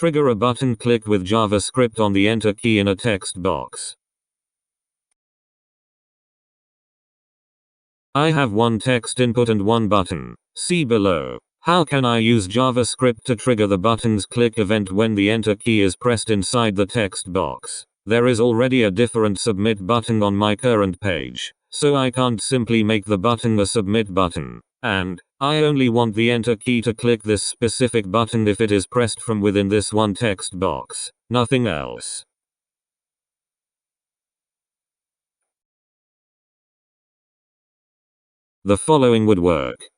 trigger a button click with JavaScript on the Enter key in a text box. I have one text input and one button. See below. How can I use JavaScript to trigger the button's click event when the Enter key is pressed inside the text box? There is already a different submit button on my current page, so I can't simply make the button a submit button. And I only want the Enter key to click this specific button if it is pressed from within this one text box, nothing else. The following would work.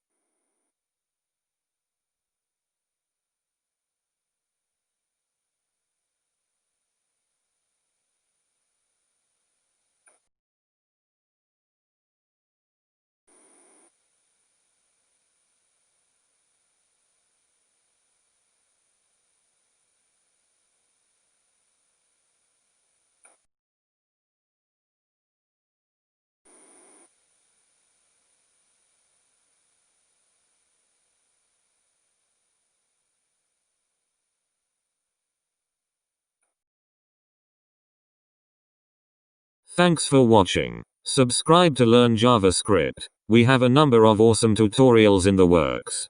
Thanks for watching. Subscribe to learn JavaScript. We have a number of awesome tutorials in the works.